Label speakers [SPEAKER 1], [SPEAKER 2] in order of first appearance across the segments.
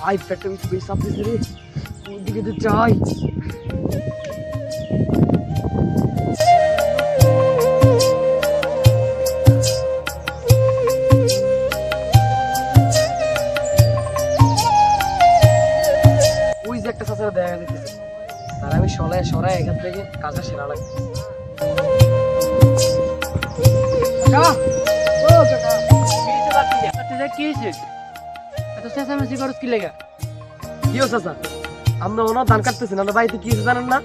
[SPEAKER 1] ভাই পেটে কিছু বেশ চাপ দিচ্ছে রে, ওইদিকে তো যাই। ওই যে একটা চাচারা দেখা দিতেছে, আর আমি সরাই এখান থেকে কাজটা সেরা লাগবে।
[SPEAKER 2] কি হয়েছে? এত চেঁচামেচি করছ কি লেগা?
[SPEAKER 1] কি হচ্ছে চাচা? আমরা ওনার ধান কাটতেছেন, আমরা বাড়িতে কি হয়েছে জানেন না?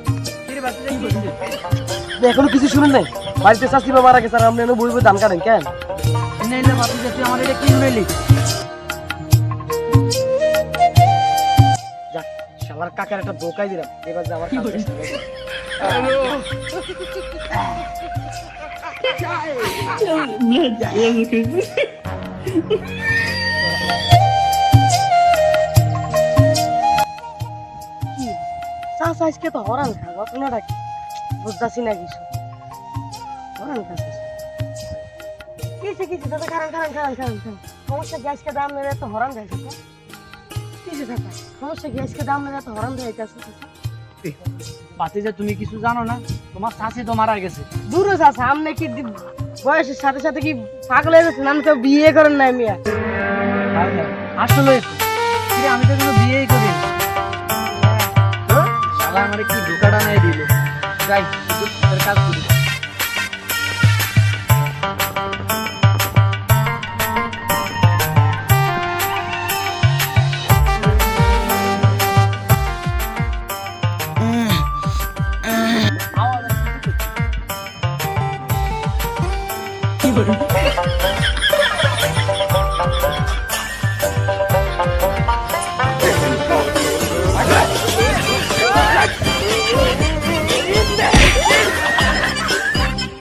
[SPEAKER 1] এখনো কিছু শুনেন নাই? বাড়িতে চাষি বা মারা গেছে, আর আপনি বই বই ধান কাটেন কেন?
[SPEAKER 2] আমার এটা কি শুনেলি?
[SPEAKER 1] যাক, শালার কাকার একটা ধোকাই দিলাম, এবার যে আমার কাজ শেষ হয়ে গেছে। কি? চাচা আজকে তো হরান খা, ঘটনাটা কি বুঝতেছি না কিছু। হরান খাচ্ছে কিছু দাদা, খারান সমস্যা কি? আজকে দাম নেবে তো হরান দেয় চাচা? কিছু চাচা সমস্যা কি? আজকে দাম নেবে তো হরান দেয় চাচা?
[SPEAKER 2] বাতিজা তুমি কিছু জানো না? তোমার চাচি তো মারা গেছে।
[SPEAKER 1] দূর চাচা, আপনি কি বয়সের সাথে সাথে কি পাগল হয়ে যাচ্ছেন? আমি তো বিয়ে করেন নাই মিয়া।
[SPEAKER 2] আসলে আমি তো কোনো বিয়েই করি না। শালা আমার কি ধোকাটা নিয়ে দিল। যাই শুধু হাতের কাজ করি।